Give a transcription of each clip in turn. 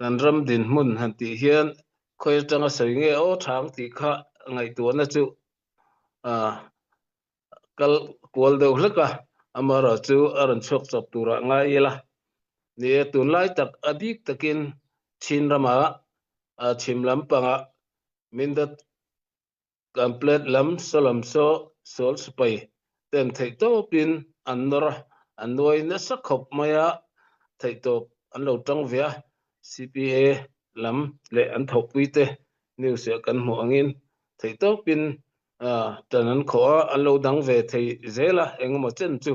nan ram din mun han ti hian khoi tanga sei nge o thang ti kha ngai tu na chu kal kwal deuh hleka amara chu aran chok chop tura ngai ila ni tun lai tak adik takin chin rama chim lam panga mindat complete lam solam so sol spai ten thei to pin anora anoi na sakhop maya thei to anlo tang via CPA lam le an thok puite new se kan mo angin thei to pin tanan kho anlo dang ve thei zela engmo chen chu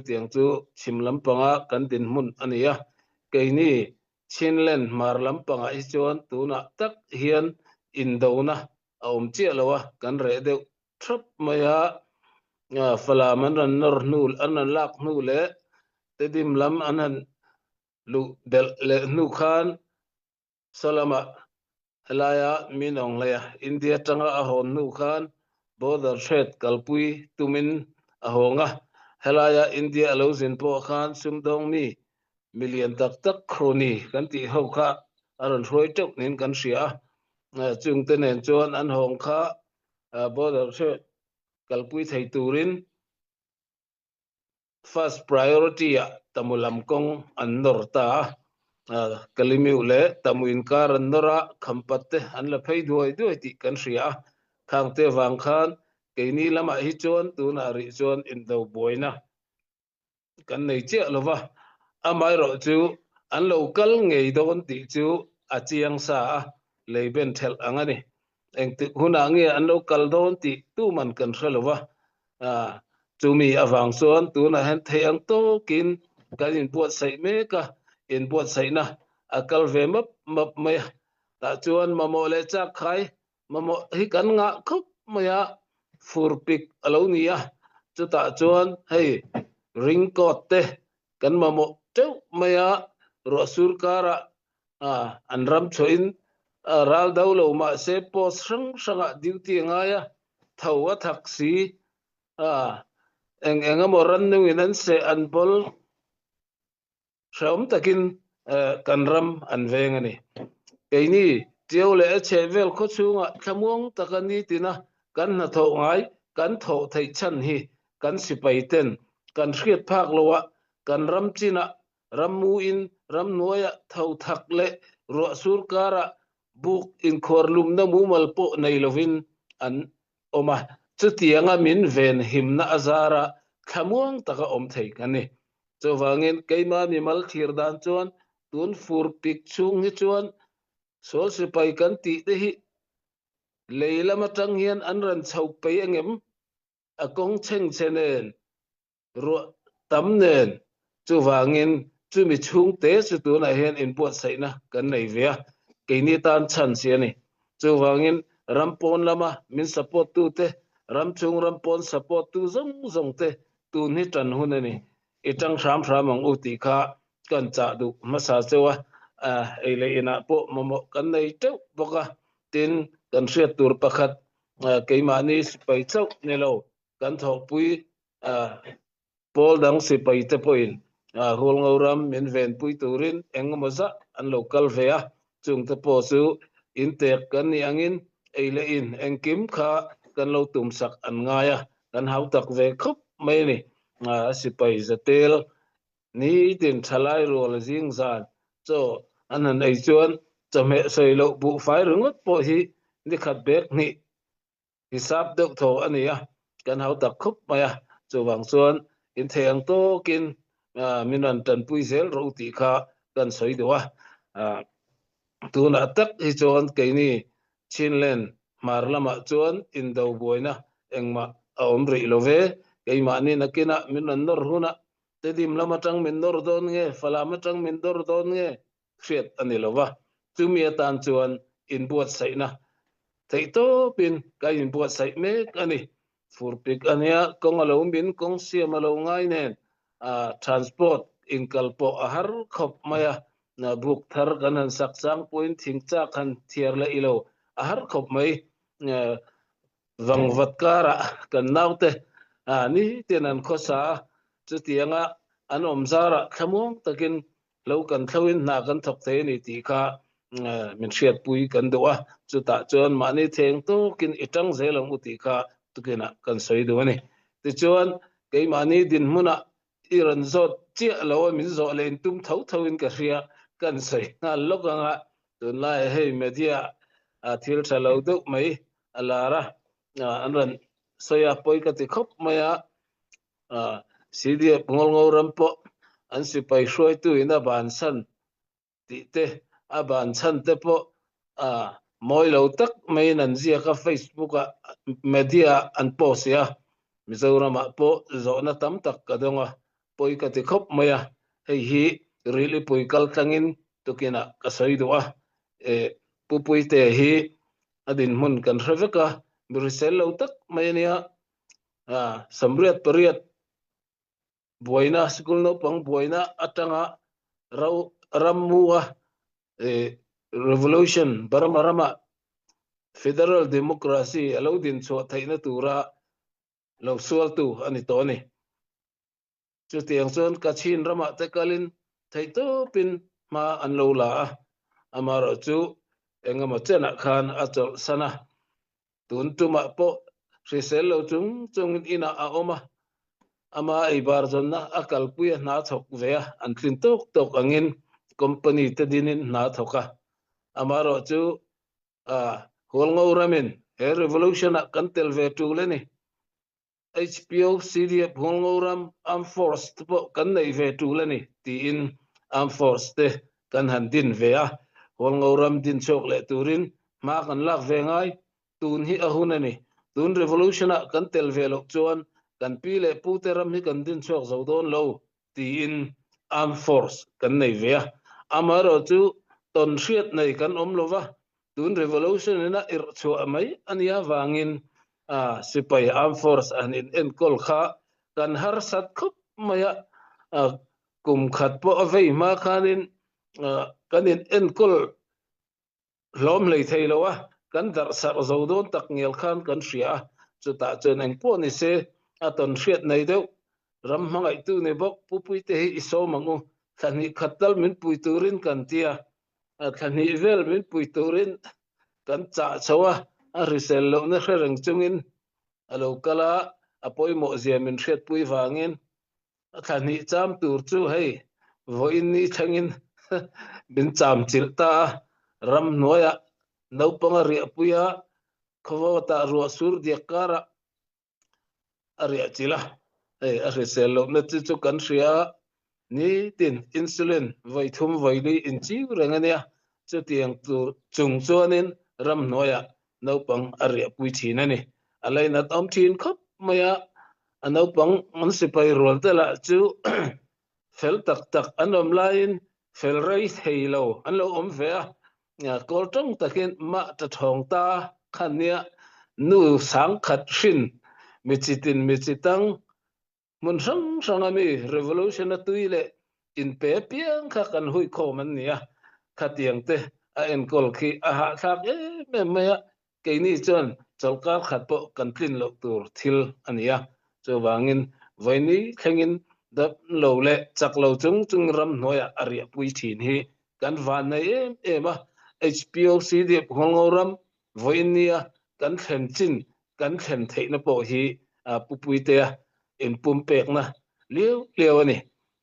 tiang chu chim lam panga kan din mun ania keini chinlen mar lam panga I chon tuna tak hian indona aum che lawa kan re de thrap maya falaman ran nor nul anan lak nu le tedim lam anan lu del le nu khan salama helaya minong leya India tanga ahon nu khan border threat kalpui tumin ahonga helaya India alozin po khan sumdong mi million tak kroni kan ti ho kha aron hroi tok nin kan ria chung tenen chon an hong kha border threat kalpui thei turin first priority tamulam kong andor ta kalimi ule tamuin kar andora khampatte anla phei duai ti kan ria khangte wang khan keini lama hi chon tuna ri chon indo boina kan nei che lova amai ro chu an local ngei don ti chu achiang sa leiben thel angani engti huna nge an local don ti tu man kan threlova chumi awang son tuna han theang to kin kalin buat sai me ka in buat sai na akal ve map me ta chuan mamo le cha khai mamo hi kan nga khop maya furpik alonia chu ta chuan hei ringkot te kan mamo teu maya ro surkara anram choin ral daulo ma se po sanga duty ngaya thawa thaksi engamo ran nuinan se anbol shom takin kanram anvengani keini tiole chevel kho chunga thamong takani tina kan na tho ngai kan tho thei chan hi kan sipai ten kan hriat phak lowa kan ram china rammu in ram noya thau thak le ro surkara buk in khorlum na mumal po nei lovin an oma chutianga min ven himna azara khamuang taka om thei kani chowangin keima mi mal thir dan chon tun fur pik chung hi chon sol sipai kan ti te hi leila matang hian anran chau pe engem akong cheng chenen ro tamnen chowangin chumi chung te chu tu na hian in puat sai na kan nei via keini tan chan sia ni chowangin rampon lama min support tu te ramchung rampon support tu zong te tu ni tan hunani itang ram ang uti kha kan cha du masa chewa ele ina po momo kan nei teu boka tin kan hriat tur pakhat keimani pai chau nelo kan thok pui pol dang si pai te poin hol ngoram min ven pui turin engmaza an local vea chung te po su intek kan ni angin ele in engkim kha kan lo tum sak an ngaya kan hau tak ve khop mai ni si pai zatel ni tin thalai rol jing zan cho anan ei chuan chame sei lo bu fai rungot po hi ni khat bek ni hisab deuh tho ania kan hau tak khop maya chowang chuan in theng to kin minan tan pui zel ro ti kha kan soi dewa tuna tak hi chuan keini chinlen marlama chuan in do boina engma omri love keima ni nakina minan nor huna tedim lama tang min nor don nge falama tang min dor don nge khriat anilova chumi tan chuan in buat sai na thei to pin ka in buat sai me ani furpik ania kong alo bin kong siam alo ngai nen transport in kalpo ahar khop maya na buk thar kanan saksang point thingcha khan thiar la ilo ahar khop mai wangwatkara kan naute ni tenan khosa chutianga an omzara khamong takin lo kan thawin na kan thok the ni ti kha min hriat pui kan doa chuta chuan mani theng to kin itang zelong uti kha tukena kan soi do ni ti chuan ke mani din muna iran zot chia lo min zo len tum thawin ka ria kan soi na lokanga tun lai hei media thil thalo do mai alara anran soya poi ka ti khop maya CDF ngol ngoram po an sipai hroi tu ina ban san ti te a ban chan te po moi lo tak mai nan zia ka Facebook media an post ya Mizoram po zona tam tak kadonga poi ka ti khop maya hei hi really poi kal tangin tukina kasoi doa pupui te hi adin mun kan hreveka mirisel lo tak mai nia samriat pariat buaina school no pang buaina atanga rammuwa revolution barama federal democracy alodin so thaina tura lo sual tu ani to ni chu tiang chon kachin rama te kalin thaito pin ma an lo la amaro chu engama chena khan achol sana tun tuma po risel lo chung ina a oma ama ibar jonna akal puya na thok vea an thin tok angin company te dinin na thoka amaro chu holngo ramen revolution kan tel ve tu le ni HPO CDF holngo ram armed force po kan nei ve tu le ni ti in armed force te kan han din vea holngo ram din chok le turin ma kan lak ve ngai tun hi ahunani tun revolution kan tel ve lok chuan kan pi le pu te ram hi kan din chok zodon lo ti in armed force kan nei vea amaro chu ton hriat nei kan om lova tun revolution na ir chu amai ania wangin sipai armed force an in kol kha kan har sat khop maya kum khat po avei ma khanin kan in kol lom lei theilowa kan dar sar zodon tak ngel khan kan hria chuta chen eng po ni se aton hriat nei deuh ram mangai tu ne bok pupui te hi iso mangu thani khatal min pui turin kan tia thani vel min pui turin kan cha chawa risel lo na khreng chungin alo kala apoi mo zia min hriat pui wangin thani cham tur chu hei voin ni thangin bin cham chilta ram noya no panga ria puya khowata ro sur dia kara aria chila risel lo na chu kan hria ni tin insulin vai thum vai li in chi rengania chu tiang tur chung chuanin ram noya no pang aria pui thina ni alai na tom thin khop maya no pang man sipai rol tela chu fel tak anom lain fel rai theilo an lo om ve kol tong takin ma ta thong ta khania nu sang khat hrin michitang mun sang ami revolution tuile in pe piang kha kan hui kho man nia khatiang te en kol khi ha thak me ke ni chon cholkar khat po kan tlin lo tur thil ania cho wangin voini khengin dap lo le chak lo chung ram noya aria pui thin hi kan van nei ema HPO CDF hongoram voinia kan khen chin kan khen theina po hi pupui te in pumpek na liu ani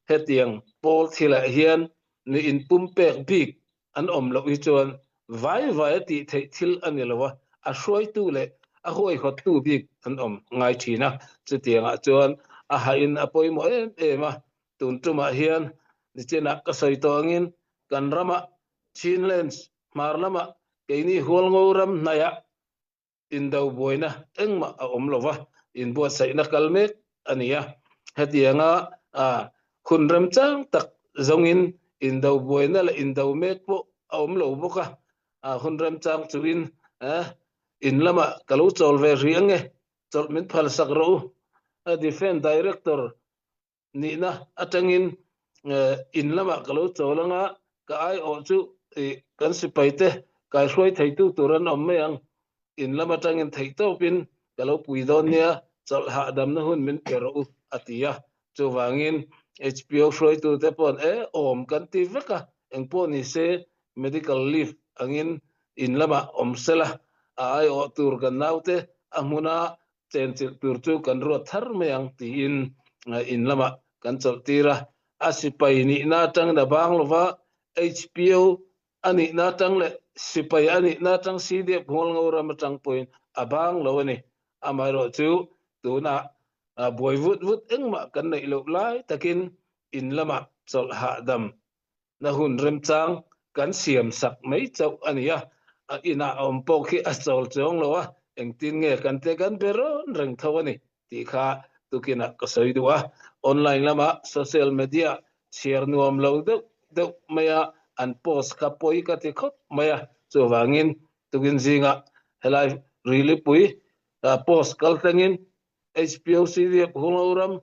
hetiang pol thila hian ni in pumpek big an om lo hi chuan vai ti thil ani lowa a hroi tu le a hoi khot tu big an om ngai thina chu tianga chuan a hain apoi mo ema tun tuma hian ni chena ka soi tongin kan rama chinlands marlama keini holngo ram naya in dau boina engma a om lova in bo sai na kalmek ania hetianga khunram chang tak zongin in dau boina la in dau mek po a om lo boka khunram chang chuin in lama kalu chol ve riange chol min phal sak ro defense director ni na atangin in lama kalu cholanga ka ai o chu kan sipaite kai hroi theitu turan om meang in lama tangin theito pin kalu puidon nia chol ha dam na hun min pero atia chu wangin HBO รวยตัวแต่ปอนอมกันตีเวกะเอ็งปอนนี่เซ medical leave angin in lama om sela ai o tur kan naute amuna chen tur chu kan ro thar meang ti in lama kan chol tira asipai ni na tang na bang lova HBO ani na tang le sipai ani na tang CD bol ngora ma tang point abang lo ni amai ro chu tu na boy vut eng ma kan nei lo lai takin in lama chol ha dam na hun rem chang kan siam sak mai chau ania ina om po khi a chol chong lo eng tin nge kan te kan beron reng thawani ti kha tukina ka soi duwa online lama social media share nuam lo de maya an post ka poi ka te khot maya chu wangin tukin zinga helai really pui post kal tangin HBO CDF hungoram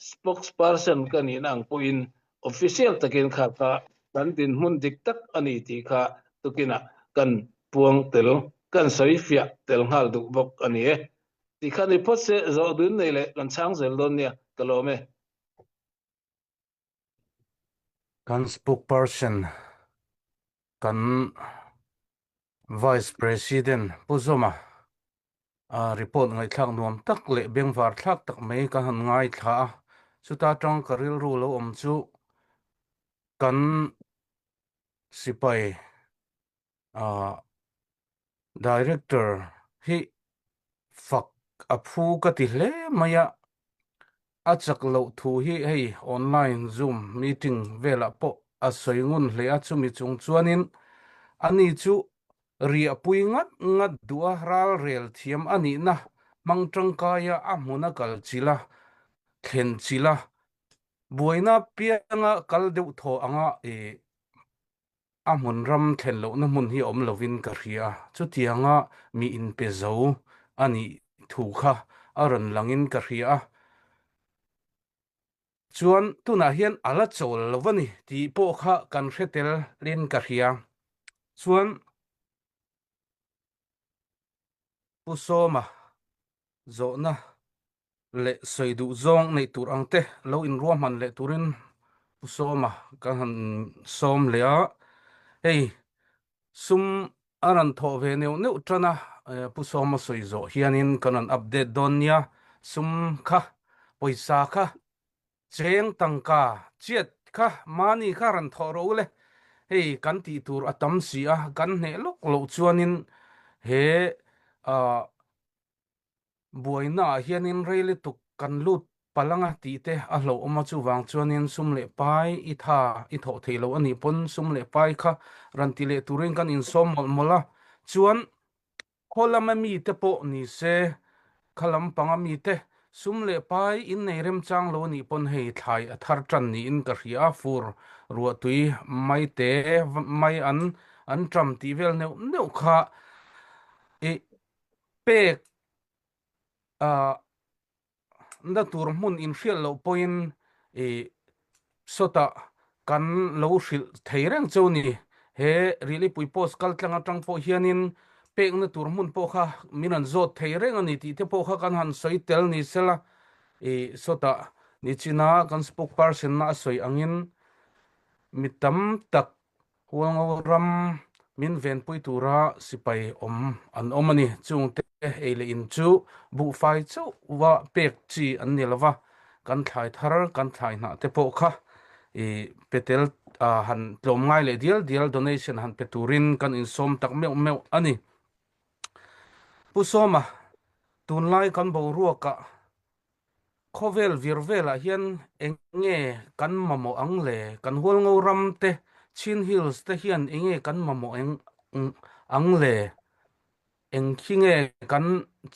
spokesperson kaninang puin official takin kha ka kan tin hun dik tak ani ti kha tukina kan puang tel kan soifia tel hal du bok ani ti kha ni pot se zo dun nei le kan chang zel don nia kalome kan spokesperson kan vice president puzoma report ngai thak nuam tak le bengwar thak tak mai ka han ngai tha chuta tang karil ru lo om chu kan sipai director hi fak aphu ka ti hle maya achak lo thu hi hei online zoom meeting vela po asoingun hle achumi chung chuanin ani chu ria pui ngat dua ral rel thiam ani na mangtang kaya amuna kal chila khen chila buaina pianga kal deu tho anga amun ram thlen lo na mun hi om lovin ka ria chu tianga mi in pe zo ani thu kha aron langin ka ria chuan tuna hian ala chol lovani ti po kha kan hretel len ka ria chuan pusoma zo na le soidu zong nei tur angte lo in ruam han le turin pusoma kan han som le a hey sum aran tho ve neu trana pusoma soizo hianin kanan update donia sum kha poisa kha cheng tangka chiat kha mani kha ran tho ro le hey kan ti tur atam si a kan ne lok lo chuanin he buaina hianin reili tuk kan lut palanga ti te a hlo oma chu wang chuanin sum le pai i tha i tho theilo ani pon sum le pai kha ran ti le turin kan in som mola chuan kholama mi te po ni se khalam panga mi te sum le pai in nei rem chang lo ni pon hei thai a thar tran ni in ka ria fur ruwa tui mai te mai an tram ti vel neu kha pek nda tur mun in hrial lo poin sota kan lo hril theireng choni he really pui post kal tlanga tang po hianin pek na tur mun po kha minan zot theireng ani ti te po kha kan han soi tel ni sela sota ni china kan spokesperson na soi angin mitam tak huang min ven pui tura sipai an omani chung te eile in chu bu fai chu wa pek chi an nilawa kan thlai thar kan thlai na te po kha petel han tlom ngai le dial donation han peturin kan in som tak meu ani pusoma tunlai kan bo ruaka khovel virvela hian enge kan mamo angle kan hol ngoram te chin hills te hian enge kan mamo angle eng khinge kan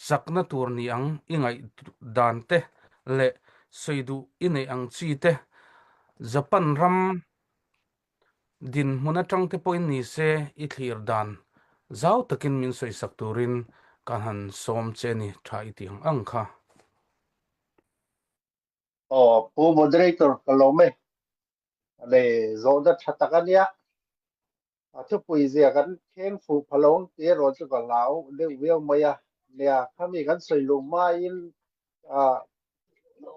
chakna tur ni ang ingai dan te le soidu ine ang chi te japan ram din muna tang te point ni se i thlir dan zau takin min soi sak turin kan han som che ni thai tiang ang kha pu moderator kalome le zo da thatakania thu pui zia kan khen fu phalong te ro chu ka lao le wel maya le khami kan soi lu ma in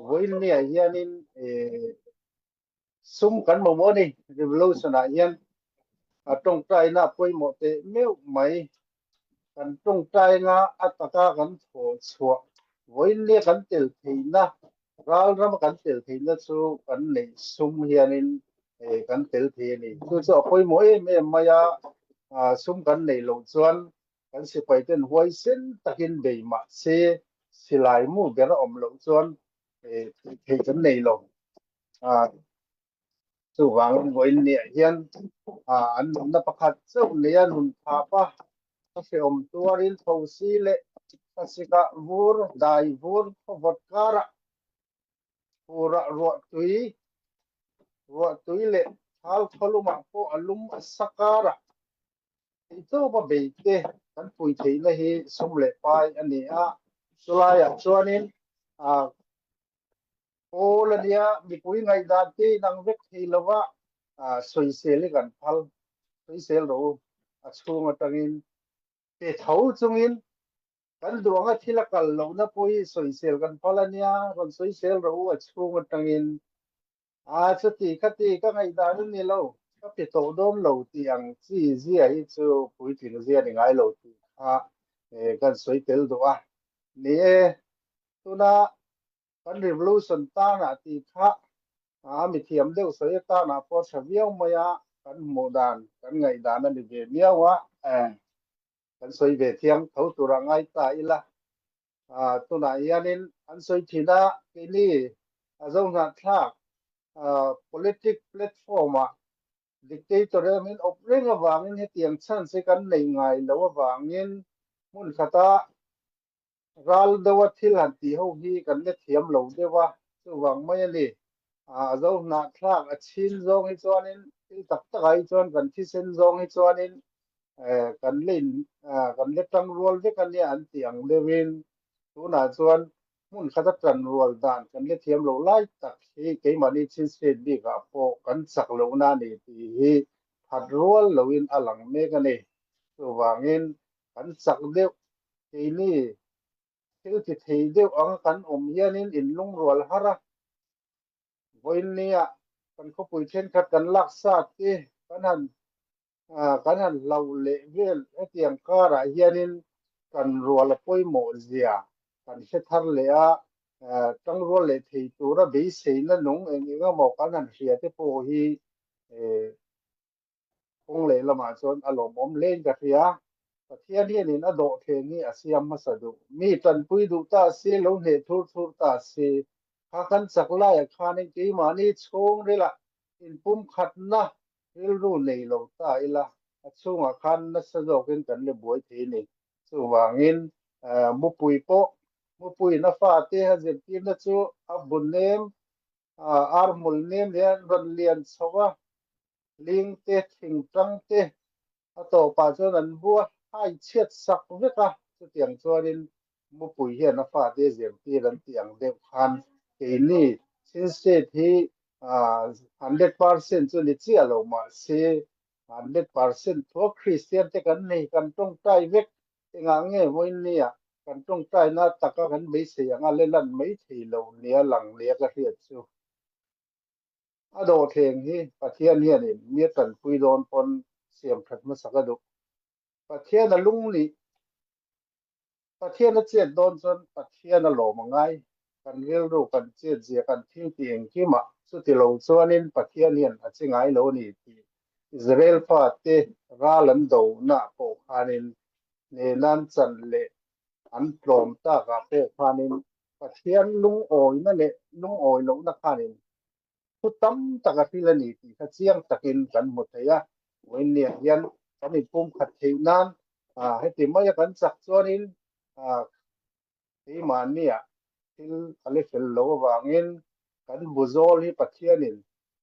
voin ne hianin ซุ่มกันบ่นี่ revolution อ่ะยันตรงใจน่ะป่วยหมดเตเมียวไหมกันตรงใจงาอัตกากันโถชัววันนี้กันเตลทีนะเราเรากันเตลทีนะสู้กันนี่ซุ่มเฮียนินกันเตลทีนี่คือจะป่วยหมดไม่มายาซุ่มกันนี่ลงส่วนกันสิไปเป็นหวยเส้นตะกินเดียมาเสียสิลายมู่เบลอมลงส่วนที่กันนี่ลงสุวรรณวันนี้เฮียนอันนั้นประคัตเจ้าเนี่ยนุ่นพาปะก็เสียมตัวรินทาวซีเล่ก็สิกะวูร์ได้วูร์พวดการะปูระรัวตุยเล่ฮัลพลุมาพออลุมสักการะitu ba beite kan pui theina hi sumle pai ani a sulaya chuanin polania mi pui ngai da ti nang vek thilawa soisel kan phal soisel ro achunga tangin pe thau chungin kan duanga thilakal lo na pui soisel kan phalania ron soisel ro achunga tangin chati khati ka ngai da ni loก็ปิดโตดมเหล่าที่ยังที่เสียอีจูปุ๋ยถิ่นเสียยังไงเหล่าที่กันสวยเตลตัวนี่ตัวน่ะกันรีวิวสันตาน่ะที่มีเทียมเดียวสวยตาน่ะพอเฉวียวมากันโมดานกันไงดานนั่นเดียวเมียวกันสวยเวทียงเขาตัวไงตาอีละตัวน่ะยันนินอันสวยที่น่ะที่นี่อาจจะงัดทักpolitical platform dictator min opring awangin hetiang chan se kan nei ngai lo awangin mun khata ral dawa thil han ti ho hi kan le thiam lo dewa chuwang mai ani zo na thlak a chin zong hi chuanin til tak takai chuan kan thi sen zong hi chuanin kan le tang rol ve kan le an tiang lewin tuna chuan mun khata tran rol dan kan le thiam lo lai tak hi keimani chin se bi ga po kan sak lo na ni ti hi phat rol loin alang me ka ni chuwangin kan sak deuh ti ni til ti thei deuh ang kan hianin in lung rol hara voin nia kan ko pui then khat kan laksa ti kan han lo le vel etiang kara hianin kan rol poi mo zia kan se thar le tang rol le thei tura be sei na nong enga mo kan han hria te po hi kong le lama chon alom om len ka hria pathian hi nin ado the ni asiam masadu mi tan pui du ta se lo he thur ta se kha kan sakla ya khanin ke mani chong rela in pum khatna ril ru nei lo ta ila achunga khan na sajokin kan le boi the ni chuwangin mupui na fa te ha zen na chu abun nem armul nem lian ron lian chawa ling te thing tang te ato pa chuan an bua hai chiat sak veka chu tiang chuanin mupui hian na fa te zen ti ran tiang deuh khan ke ni sin se thi 100% chu ni chi alo ma se 100% to Christian te kan nei kan tong tai vek enga nge moin nia kan tong tai na taka kan be se anga le lan mai thei lo nia lang nia ka hiat chu ado theng hi pathian hian in mi tan pui don pon siam that ma sakadu pathian lung ni pathian che don chon pathian lo mangai kan rel ro kan che je kan thing tieng ki ma chu ti lo chuanin pathian hian a chingai lo ni ti Israel pa te ralan do na po khanin ne nan chan le an tlom ta ka pe khanin pathian lung oi na le lung oi lo na khanin putam taka hilani ti kha chiang takin kan muthaya wen ne hian kan in pum khat theinan heti maya kan chak chuanin ti mania til ale fel lo wangin kan buzol hi pathianin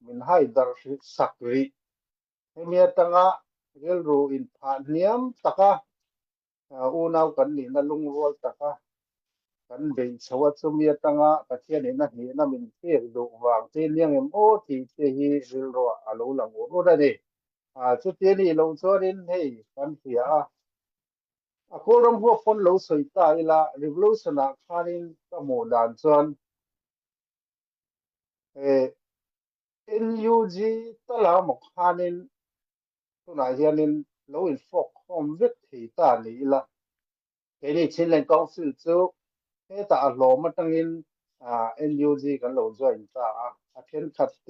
min hai dar sakri hemia tanga rel ru in pha niam taka unaw kan ni na lung rol taka kan be chawa chumia tanga pathian ni na hi na min te do wang te niang em o ti te hi ril ro alo lang o da ni chu te ni lo chorin hei kan hia a koram ho phone lo soi ta ila revolution a khanin ka mo dan chuan NUG ตะลามกฮานินตุนาเฮียนินโลอินฟอกคอมเวทถีตาลีละเกนี่ชินเลนกองซิลจูเฮตาโลมาตังอินNUG กันโลจอยตาอาเทนขัดเต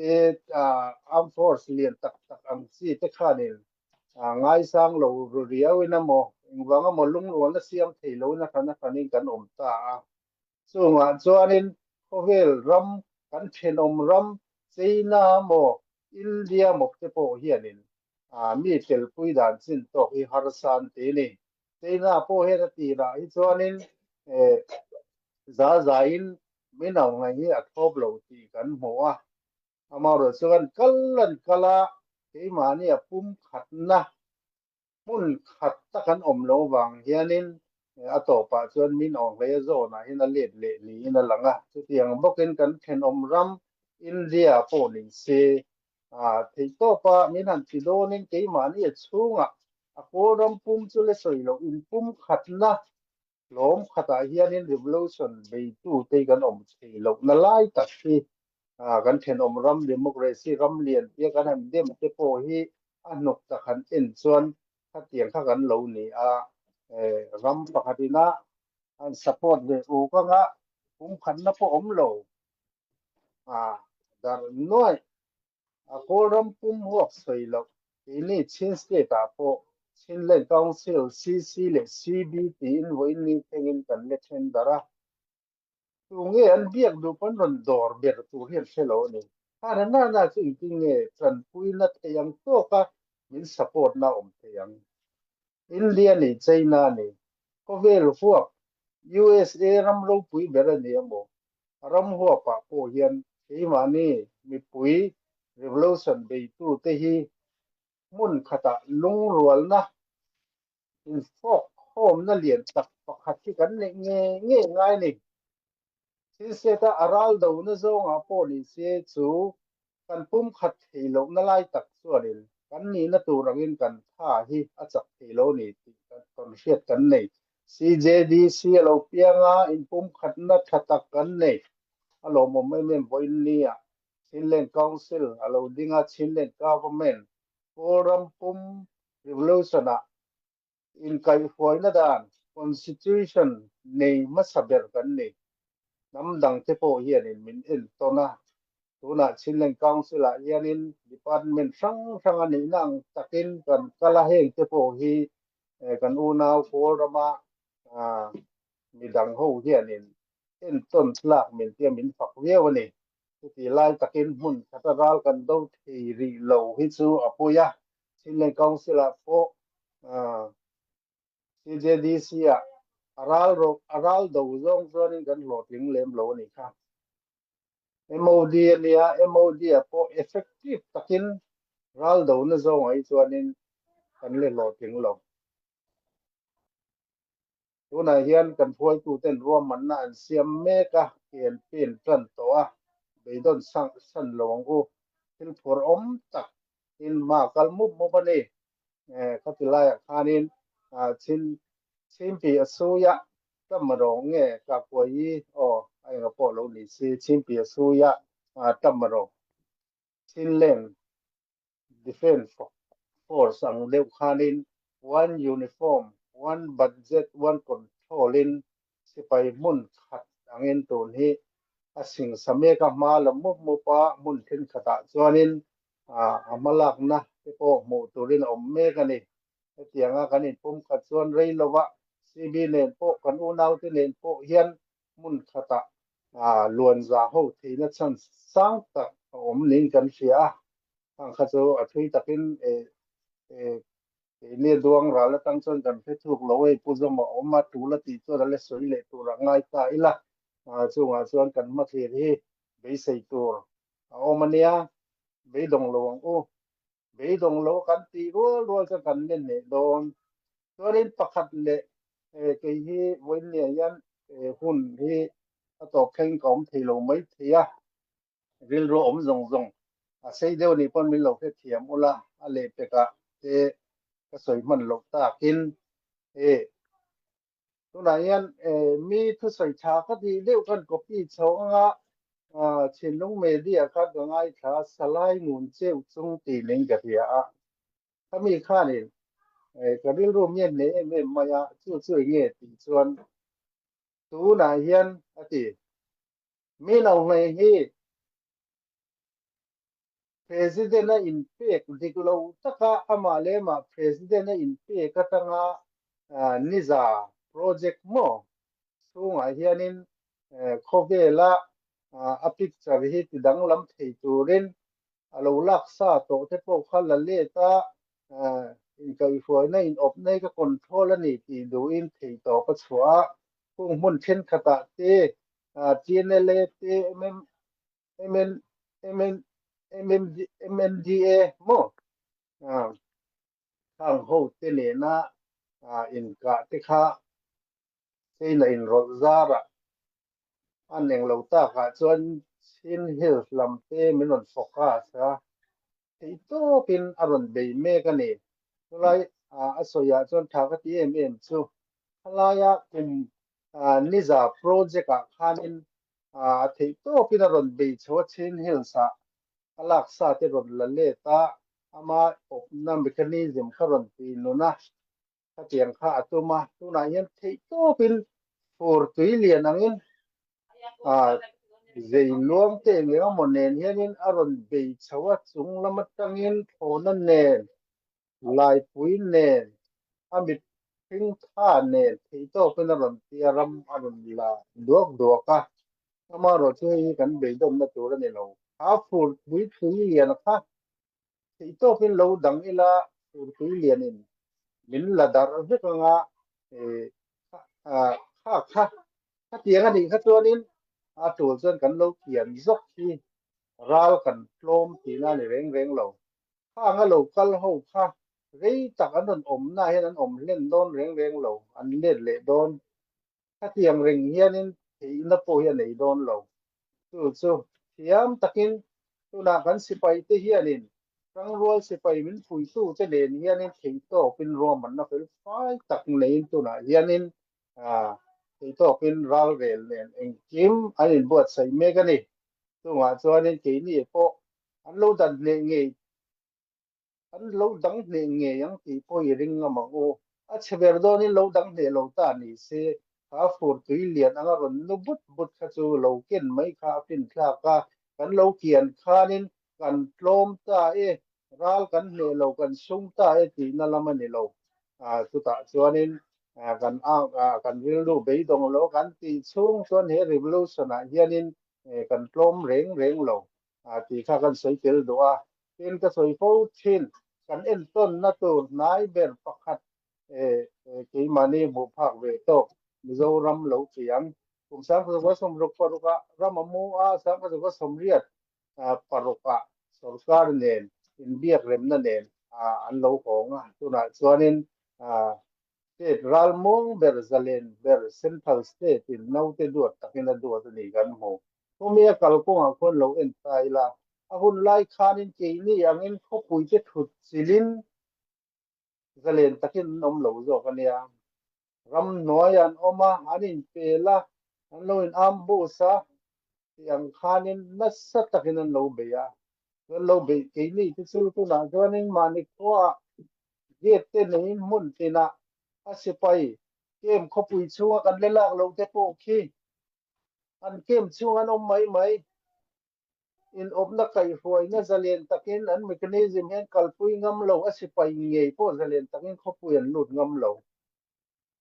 armed force เลียนตักอังซีเตคานินง่ายสร้างโลรูเรียวนะโมอิงวังโมลุงล้วนละเสียมถีโลนะคันนี้กันตาส่วนจวนินโคเวลรัมกันเทนรัมจีนาโมอินเดียหมกเตโปเฮียนินมีเตลปุยดานสินตกอีฮาร์ซันตีนี่จีนาโปเฮตตีระอีจวนินzaiin minaw nga hi athop lo ti kan hmoa amaro chuan kallan kala keimani apum khatna mun khat ta kan om lo wang hianin atopa chuan min ong le zo na hin a let le ni in a langa chu tiang bokin kan then om ram India ponin se theito pa min han ti do nin keimani chunga akoram pum chu le soilo in pum khatna lom khata hianin revolution be tu te kan om thei lo na lai tak hi kan then om ram democracy ram lian tia kan ham dem te po hi anok ta khan en chuan kha tiang kha kan lo ni ram pakhatina an support ve u ka nga khan na po om lo dar noi ko ram pum huak sei lo ini chin state ta po Chinlen Council CC le CBT in voin ni tengin kan le chen dara tunge an biak du pan ron dor ber tu hian chelo ni kana na ching ting nge tran pui na teyang to ka min support na teyang India ni China ni ko vel fuak USA ram lo pui ber ni amo ram huwa pa po hian keima ni mi pui revolution be tu te hi mun khata lung rual na in fok hom na lian tak pakhat ki kan ne nge ngai ni sin se ta aral do na zo nga po ni se chu kan pum khat theilo na lai tak chuanin kan ni na tu rangin kan tha hi a chak theilo ni kan kon hriat kan nei CJDC lo pianga in pum khat na thatak kan nei alo mo mai mem boin ni a Chinlen Council alo dinga Chinlen government forum pum revolution in kai foina dan constitution nei masaber kan nei namdang te po hian in min en tona tuna Chinlen Council a hianin department sang ani nang takin kan kala heng te po hi kan unaw forama midang ho hianin en ton slak min tia min fak weu ni ti lai takin hun kataral kan do thi ri lo hi chu apoya Chinlen Council a po CJDC aral do zong zonin kan loting lem lo ni kha MOD nia MOD po effective takin ral do na zong ai chuanin kan le loting lo tuna hian kan phoi tu ten rom man na an siam me ka ken pin tran to a beidon sang san lowang ku til for om tak in ma kal mup mo bani katilaya khanin chimpi asuya tamarong nge ka poi ai ga po lo ni si chimpi asuya tamarong Chinlen defense force ang leu khanin one uniform one budget one controlling sipai mun khat angin ton hi asing same ka ma lamu mu pa mun thin khata chuanin amalak na po mo turin omme kani tianga kanin pum khat chuan rei lowa CB nen po kan unaw te nen po hian mun khata luan za ho theina chan sang tak om ning kan sia ang khacho athui takin ne duang ra la tang chon kan phethuk lowei puzoma oma tula ti chu le soi le tu ra ngai ta ila chunga chuan kan ma thir hi be sei tur omania be dong lowang be dong lo kan ti ro cha kan nen ne don torin pakhat le ke hi wen ne yan hun hi to kheng kom thilo mai thia ril ro om zong zong sei deu ni pon min lo the thiam ula ale peka te ka soi man lo ta kin tuna yan mi thu soi tha ka di deu kan copy chonga ชินลงเมเดียคัดก็ง่ายถ้าสลายงูเจ้าจงตีนึงกะเทียถ้ามีค่านี่ก็เรื่องรวมเย็นนี่เม่มายาช่วยเงี้ยติส่วนตูน่ะเฮียนอติมีเราไงฮี president na in pek diklo taka amale ma president na in pek katanga niza project mo sunga hianin khovela apik chavi tidang lam thei turin alo laksa to te po khala le ta in kai foi na in op nei ka control ani ti do in thei to ka chwa kung mun then khata te TNLA te MMDA mo thang ho te ne na in ka te kha sei na in ro zara an neng lo ta kha chuan sin hills lam te minon focus ei to pin aron be me ka ni lai asoya chuan tha ka ti em chu halaya kum niza project a khanin thei to pin aron be chho sin hills alaksa te ron la le ta ama opna mechanism kharon ti nuna ka tiang kha atuma tuna yan thei to pin for trillion angin zei luang te nge monen hianin aron be chawa chung lamatangin thona nen lai pui nen amit thing tha nen thei to pin aron ti ram aron la duaka ama ro chu kan be dom na tur ne lo for trillion kha thei to pin lo dang ila for trillion in min la dar vekanga kha tianga ni kha chuanin tur chuan kan lo kian zok hi ral kan tlom tina ni reng lo nga lo kal ho kha rei tak an om na hian an om len don reng lo an len le don kha tiang reng hianin thei na po hian nei don lo chu thiam takin tuna kan sipai te hianin rang rual sipai min pui tu che len hianin thei to pin rom man na fel fai tak nei tuna hianin thei to pin ral rel len engkim anin buat sai me ka ni tunga chuanin ke ni po an lo dan ne nge an lo dang ne nge yang ti po ring ma o a cheber do ni lo dang ne lo ta ni se ka for trillion anga ron no but kha chu lo ken mai kha pin kha ka kan lo kian khanin kan tlom ta ral kan ne lo kan sung ta ti na lama ni lo chu ta chuanin kan ril lu be dong lo kan ti chung chuan he revolution a hianin kan tlom reng lo ti kha kan sei tel do pen ka soi fo thin kan en ton na tu nai ber pakhat ke mani bu phak ve to mizoram lo chiang kum sang ko som ruk paruka ramamu sang ko som riat paruka sarkar nen india rem na nen an lo honga tuna chuanin state ralmong berzalen ber central state in naute duat takina duat ni kan mo kumia kalkong kon lo en taila ahun lai khanin ke ni angin kho pui che thut silin zalen takin nom lo zo kania ram noyan oma anin pela an lo in ambu sa yang khanin nasa takin lo be ya lo be ke ni chu tu na joining manik ko ye te nei mun tina asipai kem kho pui chuwa kan le lak lo te po khi an kem chuwa an om mai in opna kai foi na zalen takin an mechanism hen kalpui ngam lo asipai nge po zalen takin kho pui an lut ngam lo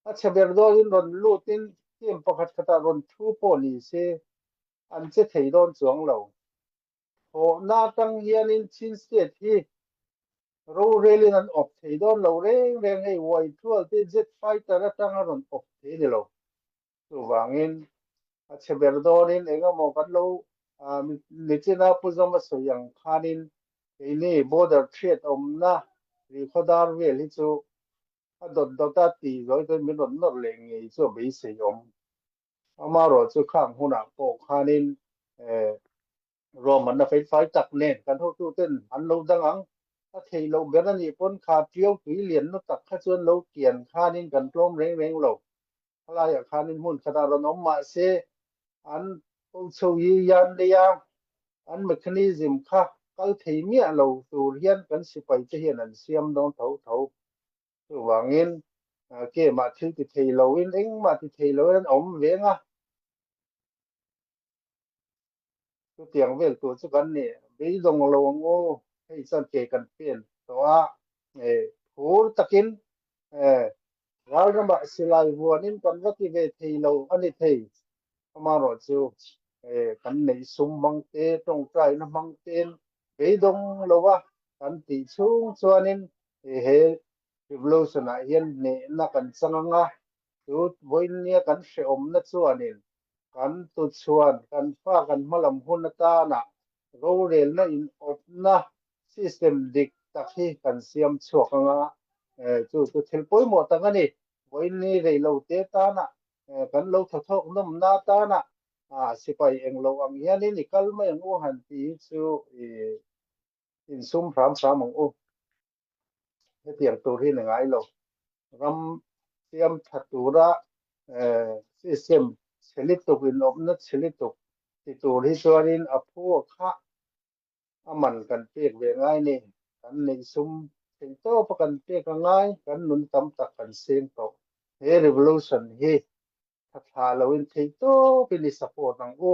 achaber do in ron lutin kem pakhat khata ron thu po ni se an che thei don chuang lo ho na tang hian in chin state hi ro relin an op thei don lo reng hei wai thual te jet fighter atang ron op thei ni lo chu wangin achaber do in enga mo kan lo lichina puzama soyang khanin ini border threat omna ri khodar vel hi chu adot dota ti roi to min ron nor le nge chu be se yom amaro chu khang huna po khanin roman na fai tak nen kan ho tu ten an lo dangang a thei lo berani pon kha tiau tui lian no tak kha chuan lo kian khanin kan tlom reng lo hala ya khanin mun khata ron om ma se an pau chou yi yan le ya an mechanism kha kal thei mia lo tur hian kan sipai te hian an siam dong tho chu wangin ke ma thil ti thei lo in eng ma ti thei lo an om venga chu tiang vel tu chu kan ni be dong lo ngo hei chan ke kan pen to a phur takin ral ramba silai buanin kan vati ve thei lo ani thei amaro chu kan nei sum mang te tong trai na mang ten be dong lo wa kan ti chung chuanin he revolution a hian ne na kan changanga chu voin nia kan hre om na chuanin kan tu chuan kan fa kan malam hun ta na ro rel na in op na system dik takhi kan siam chuakanga chu thil poi mo tangani voin ni rei lo te ta na kan lo thok nom na ta na sipai eng lo ang hian ni kal mai ang u han ti chu in sum ram ang u he tiang tur hi ngai lo ram siam thatura system selituk in opna selituk ti tur hi chuanin aphu kha aman kan pek ve ngai ni kan nei sum thei to pa kan pek ngai kan nun tam tak kan seng to he revolution hi tha lo in thei to pili support ang u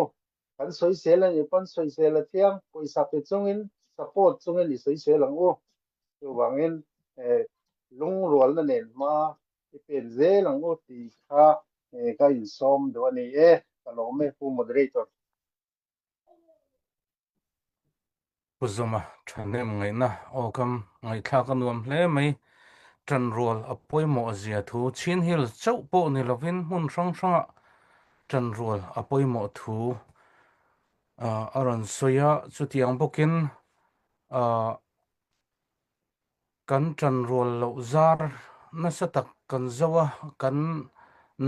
kan soi sel ani pan soi sel thiang poisa pe chungin support chungin li soi sel ang u chu wangin lung rol na nen ma pen zel ang u ti kha ka in som do ani ka lo me pu moderator Puzuma chanem ngai na okam ngai thla kan nuam hle mai tran rol apoi mo zia thu chin hil chau po ni lovin hun sang sanga tran rol apoi mo thu aron soya chutiang bokin kan tran rol lo zar na satak kan zawa kan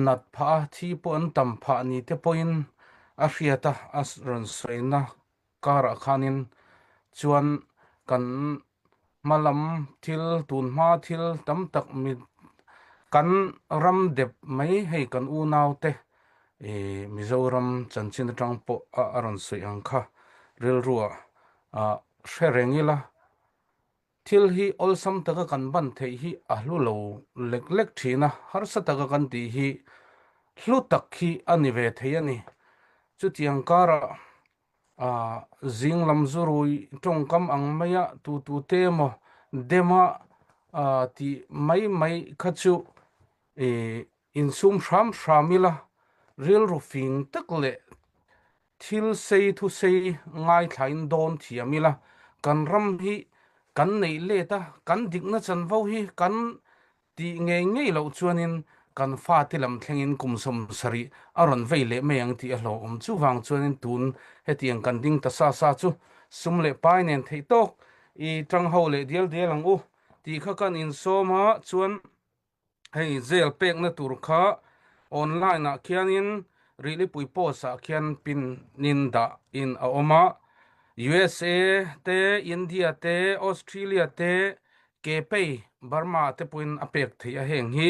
nat pha thi po an tam pha ni te poin a hriata as ron soina kara khanin chuan kan malam thil tun ma thil tam tak mi kan ram dep mai hei kan u naw te Mizoram chanchin tang po aron soi angkha ril ruwa sherengila thil hi olsam taka kan ban thei hi ahlu lo lek thina har sa taka kan ti hi hlu tak hi ani ve thei ani chutiang kara zinglam zurui tongkam ang maya tu te mo dema ti mai khachu insum shramila real roofing takle thil sei thu sei ngai thlain don thiamila kan ram hi kan nei le ta kan dikna chan vo hi kan ti ngei lo chuanin kan fa tilam thlengin kumsom sari aron veile meyang ti alo chu wang chuanin tun hetiang kan ding ta sa chu sumle painen thei tok I tang ho le dial ang u ti kha kan in soma chuan hei zel pek na tur kha online a khianin really pui posa khian pin ninda in a oma USA te India te Australia te kepe Burma te puin apek thei a heng hi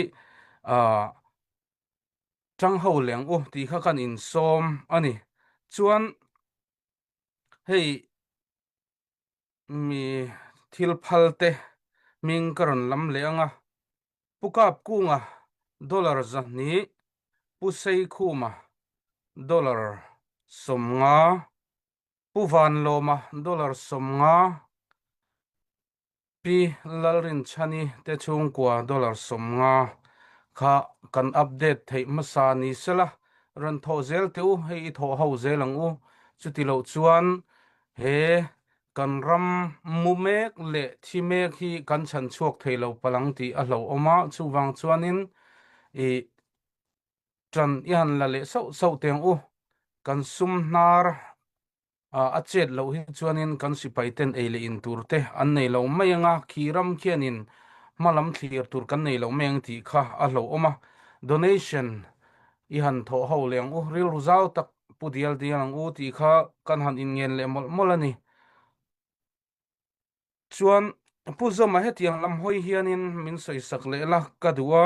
tang ho leng u ti kha kan in som ani chuan hei mi thil phalte ming karon lam leanga pukap kunga dollar zani pusei khuma dollar somnga puvan loma dollar somnga pi lalrin chani te chung kwa dollar somnga kha kan update thei masani sela ran tho zel teu hei tho ho zelang u chutilo chuan he kan ram mumek le thimek hi kan chan chuak theilo palang ti a hlo oma chuwang chuanin tran yan la le so teng u kan sum nar a chet lo hi chuanin kan sipai ten eile in turte an nei lo mayanga khiram khianin malam thlir tur kan nei lo meng ti kha a hlo oma donation I han tho ho leng u ril ruzau tak pudial diang u ti kha kan han in ngen le molani chuan puzoma hetiang lam hoi hianin min soi sak le la kadua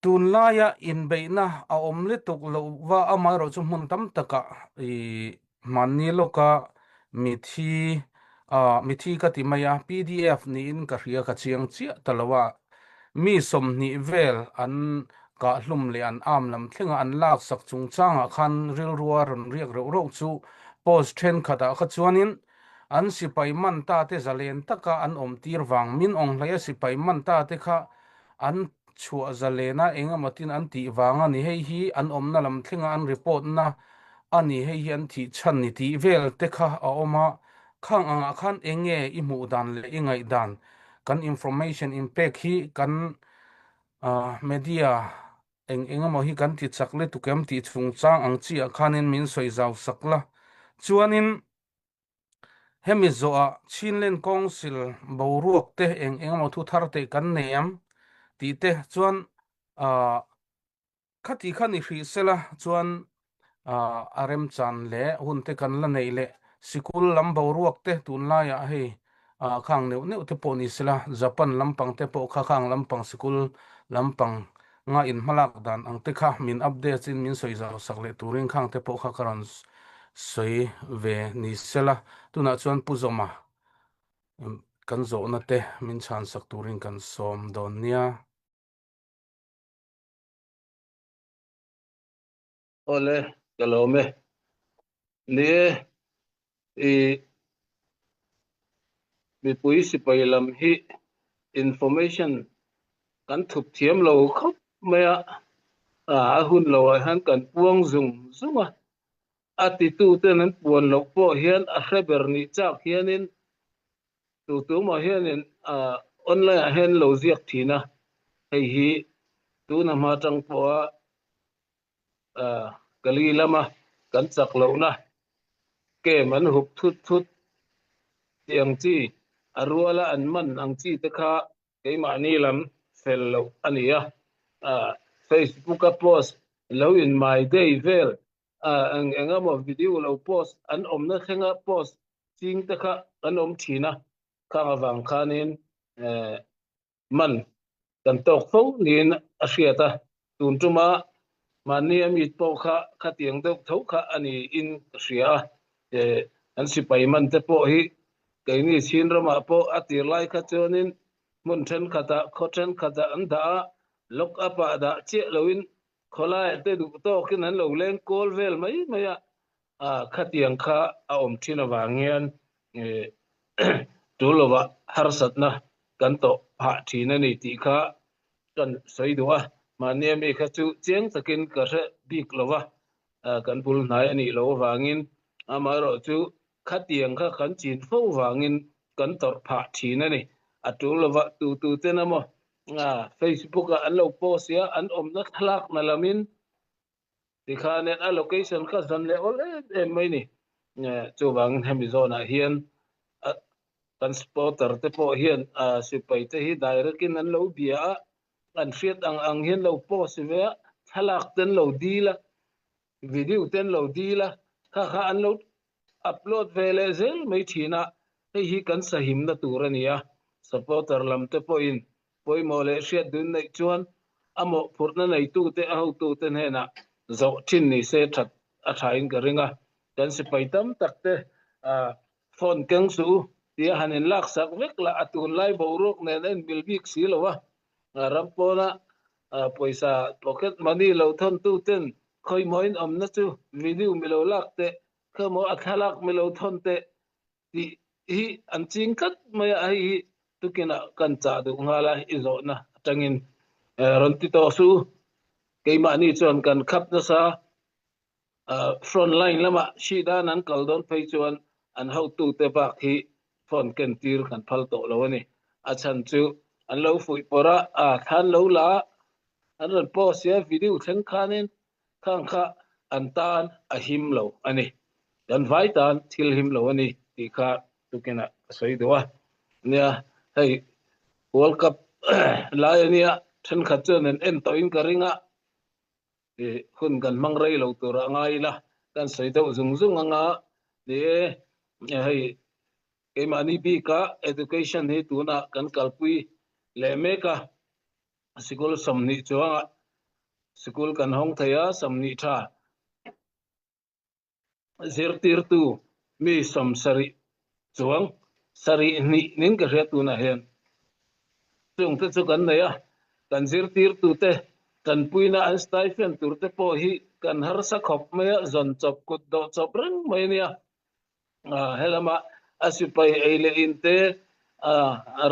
tun laya in beina a omle tuk lo wa amai ro chu mun tam taka I manni loka mithi ka timaya PDF ni in ka ria ka chiang chia talawa mi som ni vel an ka hlum le an am lam thlenga an lak sak chung changa khan ril ruwa ron riak ro ro chu post trend khata kha chuanin an sipai man ta te zalen taka an om tir wang min ong hlaya sipai man ta te kha an chua zalena engamatin an ti wanga ni hei hi an omna lam thlenga an report na ani hei hi an thi chan ni ti vel te kha a oma khang anga khan enge I mu dan le ingai dan kan information impact hi kan media engemaw hi kan ti chakle tukem ti chung chang ang chi khanin min soi zaw sakla chuanin hemi zo a Chinlen Council boruak te engemaw thu thar te kan neam ti te chuan khati khani hri sela chuan arem chan le hun te kan la nei le sikul lam boruak te tun la ya hei khang neu te poni sela Japan lampang te po kha khang lampang sikul lampang nga in malak dan ang te kha min update in min soi za sakle turing khang te po kha karon soi ve ni sela tuna chuan puzoma kan zo na te min chan sak turing kan som don nia ole kalome ni mi pui sipai lam hi information kan thup thiam lo khop maya hun lo han kan puang zunga atitu tenan puan lo po hian a hreber ni chak hianin tu ma hianin online hen lo ziak thina hei hi tu na ma tang po kali lama kan chak lo na ke man hup thut tiang chi arwala an man ang chi te kha ke ma ni lam fel lo ania Facebook a post lo in my day vel engamo video lo post an omna khenga post ching te kha an om thina kha awang khanin man kan tok fo nin a hriata tun tuma mani ami po kha tiang deuh tho kha ani in hria an sipai man te po hi keini chin rama po atir lai kha chonin mun then khata khoten khata an da lok apa da che loin khola te du to kin an lo leng kol vel mai maya kha tiang kha a om thina wangian tulova harsatna kan to ha thina ni ti kha kan soidua mani ami kha chu cheng takin ka re bik lova kan bul nai ani lo wangin amaro chu khatiang kha kan chin fo wangin kan tor pha thina ni atulova tu tenamo Facebook an lo post ya an omna thlak na lamin tikhane allocation kha zan le ol em mai ni chu wang hemi zona hian transporter te po hian sipai te hi direct in an lo bia an fiat ang hian lo post ve thlak ten lo dila video ten lo dila kha an lo upload vele zel mai thina hi kan sahim na turania supporter lam te po in poi mole hriat dun nei chuan amo phurna nei tu te a ho tu ten hena zo thin ni se that a thain ka ringa kan sipai tam takte phone keng su tia hanin lak sak vek la atun lai borok nen en bilbik silowa rampona poisa pocket money lo thon tu ten khoi moin omna chu video milo lakte khamo athalak milo thon te ti hi an ching kat maya hi tukina kan cha du ngala izona tangin ronti to su keima ni chon kan khap na sa front line lama shida nan kaldon phei chuan an ho tu te ba hi phone ken tir kan phal to lo ni achan chu an lo fui pora khan lo la an ron post ya video theng khanin khang kha an tan a him lo ani dan vai tan thil him lo ani ti kha tukena soidwa nia hei world cup la nia then kha chen en to in karinga hun kan mangrei lo tura ngai la kan soido zung anga ni hei kemani bi ka education hi tuna kan kalpui le meka sikol somni chuanga school kan hong thaya samni tha zirtir tu mi som sari chuang sari ni nin ka hria tu na hen chung te chu kan nei a kan zirtir tu te kan puina an stipend tur te po hi kan har sa khop me zon chop kut do chop reng mai nia helama asipai eile in te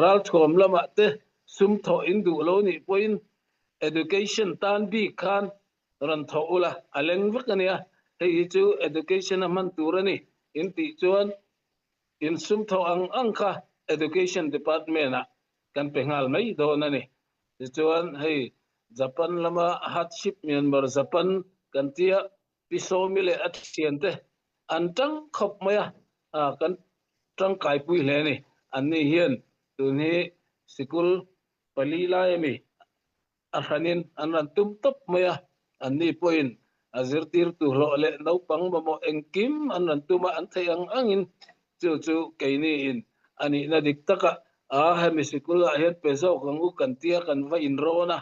ral thom lama te sum tho in du lo ni point education tan bi khan ran tho ula aleng vakania hei chu education man turani in ti chuan in sum tho ang kha education department a kan pengal mai do na ni chuan hei Japan lama hardship Myanmar Japan kan tia piso mile athiante antang khop maya kan tang kai pui hle ni anni hian tuni sikul palilai mi arhanin anan tum top maya anni point azirtir tu lo le no pang mo engkim anan tuma an thayang angin chu kaini in ani na diktaka ha mi sikul a het peso kangu kan tia kan va in rona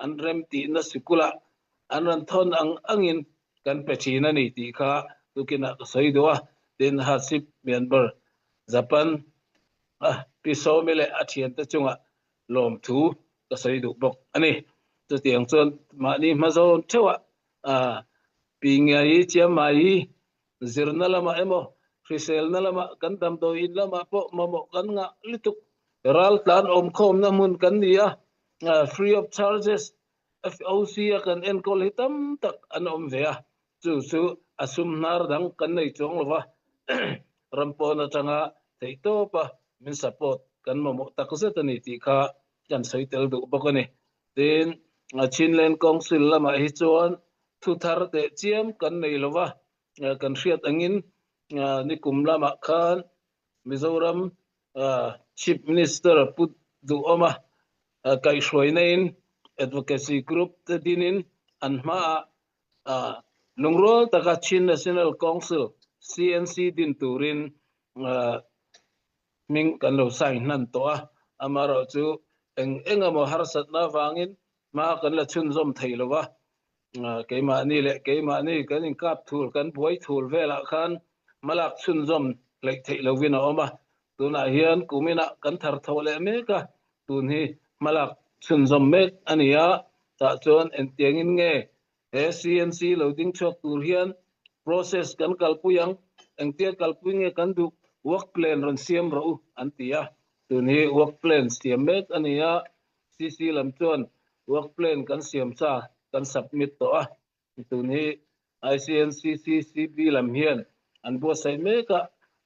an rem ti na sikula anan thon angin kan pechina ni ti kha tukina soidwa den hasip Myanmar Japan piso mele athian ta chunga lom thu ka soidu bok ani chu tiang chon ma ni ma zo thewa pingai chiamai zirna lama emo frisel na lama kan dam do in lama po mamo kan nga lituk ral plan om khom na mun kan nia free of charges FOC kan enkol hitam tak an om vea chu asum nar dang kan nei chong lova rampo na changa theito pa min support kan mamo takse tani ti kha kan soitel du bokani den Chinland Council lama hi chuan thu thar te chiam kan nei lova kan hriat angin ni kum lama khan Mizoram Chief Minister put du oma kai hroinein advocacy group te dinin anma lungrol taka Chin National Council CNC din turin ming kan lo sai nan to amaro chu engamo harsat na wangin ma kan la chun zom theilowa keima ni kan in kap thul kan buai thul vela khan malak chun zom lek theilovina oma tuna hian kumina kan thar thole me ka tun hi malak chun zom mek ania ta chon entiangin nge CNC loading chok tur hian process kan kalpuyang engtia kalpuinge kan du work plan ron siam ro antia tuni work plan siam mek ania CC lam chon work plan kan siam cha kan submit to tuni ICNC CCB lam hian an bo sai meka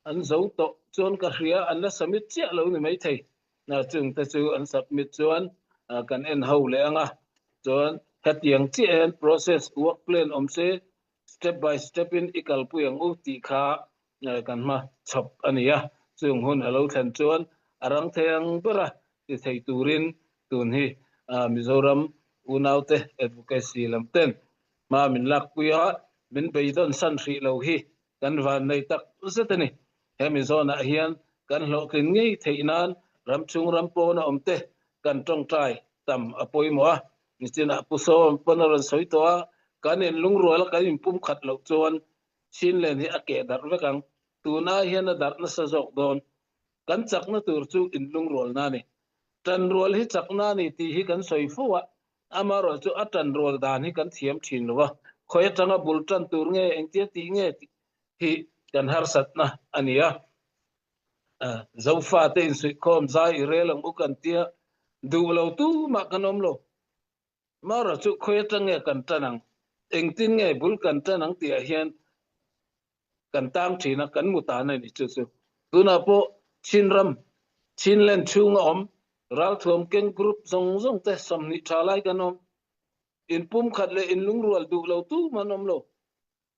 an zo to chon ka hria an la submit che lo ni mai thei na chung ta chu an submit chuan kan en ho le anga chon hatiang chi en process work plan omse step by step in ikal puyang u ti kha kan ma chop ania chung hun alo than chuan arang theng bara ti thei turin tun hi Mizoram unaute advocacy lamten ma min lak puya min beidon san thri lo hi kan van nei tak zetani hemizona hian kan lo kin ngei theinan ramchung rampo na omte kan tong trai tam apoi mo nichina puso ponaron soitoa kan en lungrol kan impum khat lo chon Chinlen hi ake dar vekang tuna hian dar na sa jok don kan chakna tur chu in lungrol na ni tan rol hi chakna ni ti hi kan soifuwa amaro chu atan rol dan hi kan thiam thin lowa khoi tanga bultan tur nge engtia ti nge hi kan har satna ania zofa te in sui khom zai relang u kan tia du lo tu ma kanom lo maro chu khoi tanga kan tanang engtin nge bul kan tanang ti hian kan tam thina kan mutana ni chu tuna po Chinland chung om ral thom ken group zong te somni thalai kanom in pum khat le in lungrol du lo tu manom lo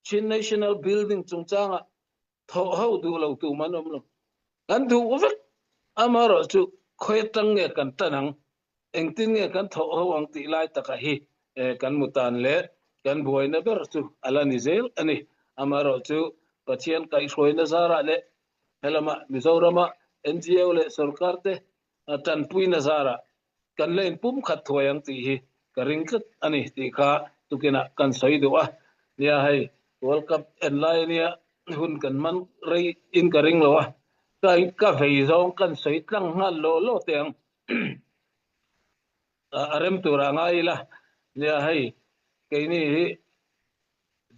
Chin National Building chungchanga tho ho du lo tu manom lo kan du ovek amaro chu khoi tang nge kan tanang engtin nge kan tho ho ang ti lai taka hi kan mutan le kan buai na ber chu ala nizel ani amaro chu pathian kai hroi na zara le helama Mizorama NGO le sarkar te tan pui na zara kan len pum khat thoyang ti hi karing khat ani ti kha tukina kan soi duwa nia hai world cup online nia hun kan man rei in ka ring lo ka vei zong kan soi tlang ngal lo teng arem tura ngai la nia hai keini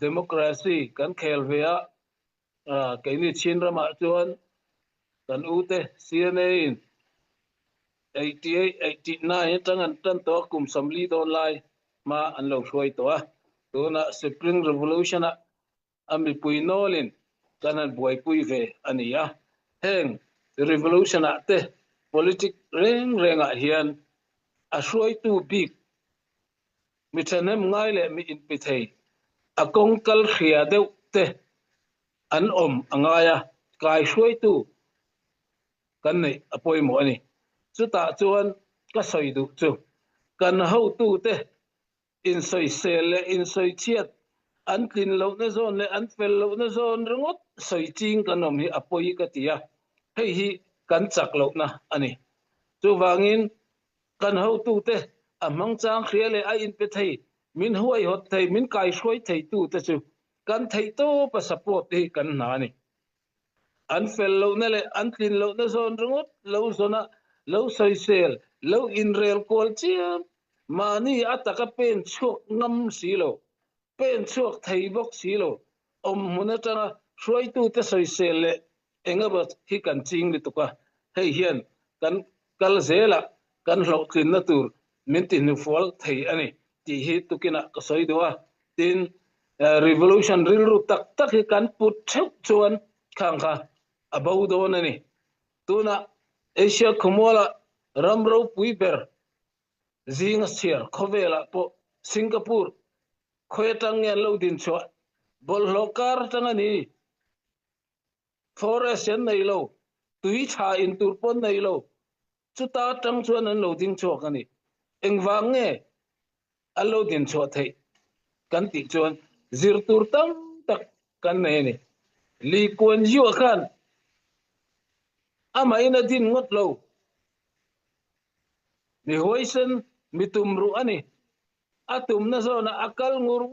democracy kan khel vea keini chin rama chuan kan ute CNA 88 89 tangan tan to kum samli don lai ma an lo hruai to tuna spring revolution ami puinolin kanan buai pui ve ania heng revolution te politic reng hian a hruai tu big mi thanem ngai le mi in pithei a kongkal khria deuh te an angaya kai hruai tu kan nei apoi mo ani chuta chuan ka soi du chu kan ho tu te in soi sel le in soi chiat an tin lo na zon le an fel lo na zon ringot soi ching kanom hi apoi ka tia hei hi kan chak lo na ani chu wangin kan ho tu te amang chang khria le a in pe thei min huai hot thei min kai hruai thei tu te chu kan thei to pa support hi kan na ni an fel lo na le an tin lo na zon ringot lo zona lo soi sel lo in rel kol chiam mani ataka pen chok ngam silo pen chok thei bok silo munata hruai tu te soi sel le engaba hi kan ching ni tuka hei hian kan kal zela kan lo kin na tur min tin fol thei ani ti hi tukina ka soi dowa tin revolution ril ru tak hi kan put theu chuan khang kha abau don ani tuna Asia Kumola ramro puiber zinga siar khovela po Singapore khoetang ya lo din chwa bol lokar tangani forest nei lo tui tha in turpon nei lo chuta tang chuan an lo ding chwa kani engwang nge allo din chwa thei kan ti chuan zir tur tam tak kan nei ni li Kuan Yew khan ama ina din ngot lo mi hoisen mitum ru ani atum na zona akal ngur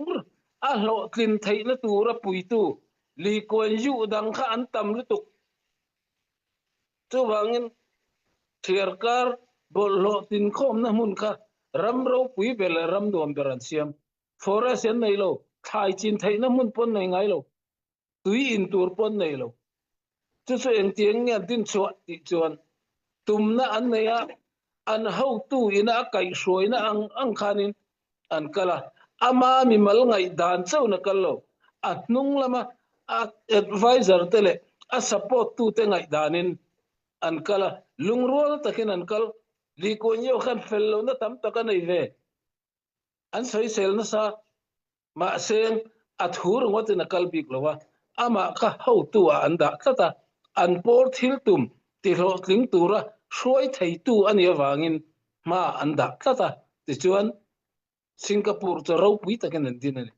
a lo tlin thei na tura puitu li Kuan Yew dang kha an tam lutuk chu wangin thirkar bol lo tin khom na mun kha ram ro pui bel ram dom beran siam forest en nei lo thai chin thei na mun pon nei ngai lo tui in tur pon nei lo chu so eng tieng nge din chwa ti chuan tum na an nei a an ho tu ina kai shroi na ang khanin an kala ama mi mal ngai dan chau na kallo atnung lama advisor tele a support tu te ngai danin an kala lungrol takin an kal li Kuan Yew khan fello na tam taka nei ve an soi sel na sa ma seng athur ngot na kal bik lowa ama ka ho tu anda tata an por thil tum ti lo tling tura hruai thei tu ani awangin ma anda tata ti chuan Singapore cho ro pui takin an din ani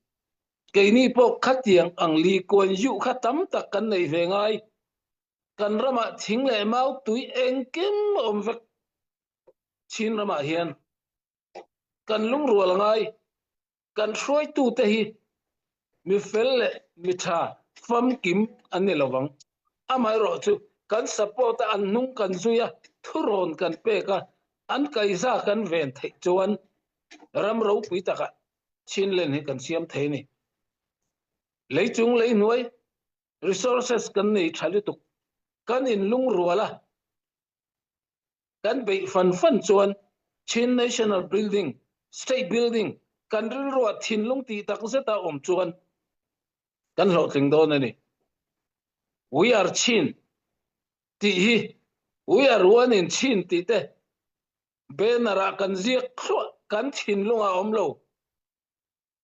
keini po khatiang ang li Kuan Yew khatam tak kan nei ve ngai kan rama thing le mau tui engkem omvek chin rama hian kan lung rual ngai kan hruai tu te hi mi fel le mi tha fam kim ani lawang amai ro chu kan support an nung kan zuya thuron kan pe ka an kaisa kan ven thei chuan ram ro pui taka chin len hi kan siam thei ni leichung lei nuai resources kan nei thali tuk kan in lung ruala kan be fan chuan Chin National Building State Building kan ril ro thin lung ti tak zeta chuan kan lo tling don ani we are Chin ti hi we are one in Chin ti te benara kan ziak khwa kan thin lunga lo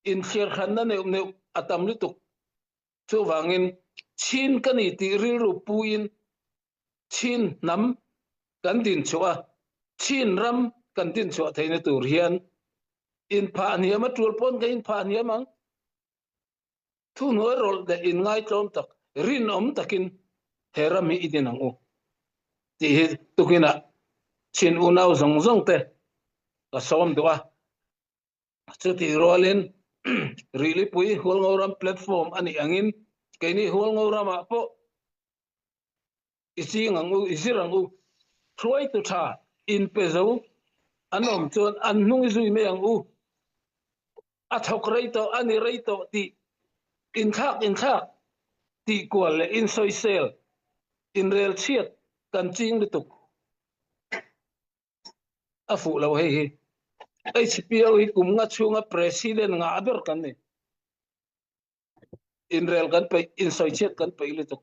in khir khan na ne atam lutuk chu wangin Chin kan i ti ril ru puin Chin nam kan din chua Chin ram kan din chua theina tur hian in pha niam a tur pon ka in pha niam ang thu noi rol de in ngai tlom tak rin takin herami idin ang u ti tukina Chin unau zong te ka som doa chu ti rolin really pui hol ngoram platform ani angin kaini hol ngorama po isingangu isirangu throi tu tha in pezo anom chon annung zui me angu athok reito ani reito ti in khak ti kwal le in soisel in real chiat kan ching lituk afu lo he HPO hi kum nga chunga president nga aber kan ni in real kan pe in soichet kan pe lituk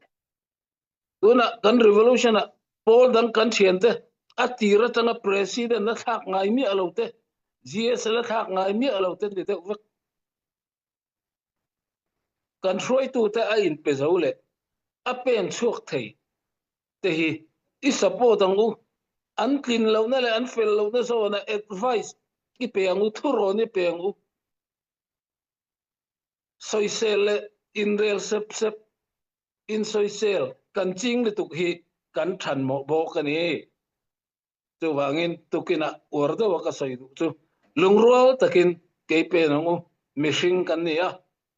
tuna kan revolution a pol dan kan thiente atira tanga president na thak ngai mi alote GS la thak ngai mi alote ni te vak kan throi tu te a in pe zole a pen chuak thei te hi I support angu an kin lo na le an fel lo na so na advice ki pe angu thuro ni pe angu soisel in real sep in soisel kan ching le tuk hi kan than mo bo ka ni chu wangin tukina ordo wa ka soi du chu lungro takin ke pe angu machine kan ni a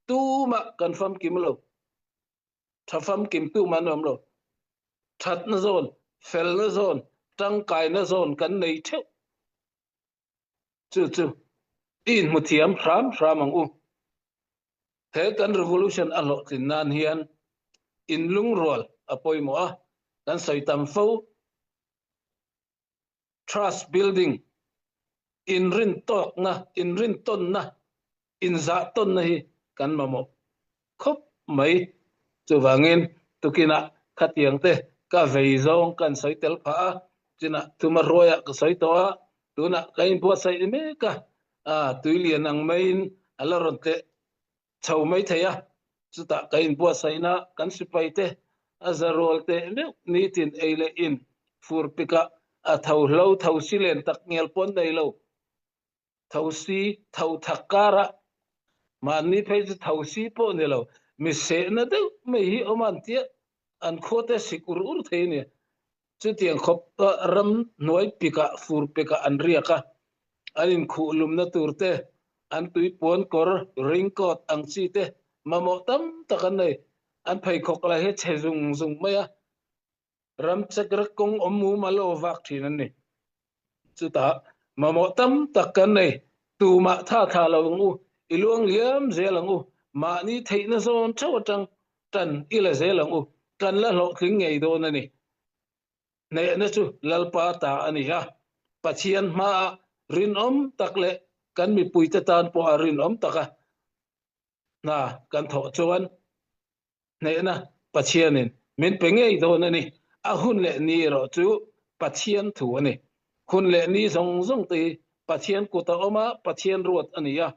tu ma confirm kim lo thafam kim tu manom lo that na zone fel na zone tang kai na zone kan nei theu chu in muthiam ram ang u he kan revolution a lo tin nan hian in lungrol apoi mo a kan soitam fo trust building in rin tok na in rin ton na in za ton na hi kan mamo khop mai chu wangin tukina khatiang te ka vei zong kan soitel pha china tuma roya ka soitoa tuna kain po sai me ka tuilian ang main alaronte chau mai thaya chuta kain po sai na kan sipai te azarol te ni tin eile in fur pika a thau lo thau silen tak ngel pon dai lo thau si thau thakara mani phei thau si po ne lo mi se na de me hi oman tia an khote sikur ur theine chu tiang khop ram noi pika fur pika an riaka anin khulum na turte an tui pon kor ring kot ang chi te mamo tam takan nei an phai khok la he chezung maya ram chakra kong omu malo wak thinan ni chu ta mamo tam takan nei tu ma tha lo ngu iluang liam zelangu ma ni theina zon chawatang tan ila zelangu kan la lo khing ngei do na ni ne na chu lalpa ta ani ha pachian ma rin takle kan mi puita tan po rin taka na kan tho chuan ne na pachianin min pengei do na ni a hun le ni ro chu pachian thu ani hun le ni zong ti pachian ku ta oma pachian ruat ani ya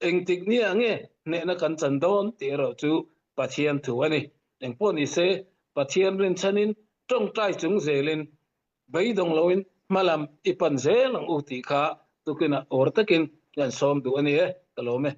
engtik ni ange ne na kan chandon ti ro chu pachian thu ani engpo ni se pachian rin chanin tong tai chung zelin beidong loin malam ipan zelang uti kha tukina ortakin yan som du ani kalome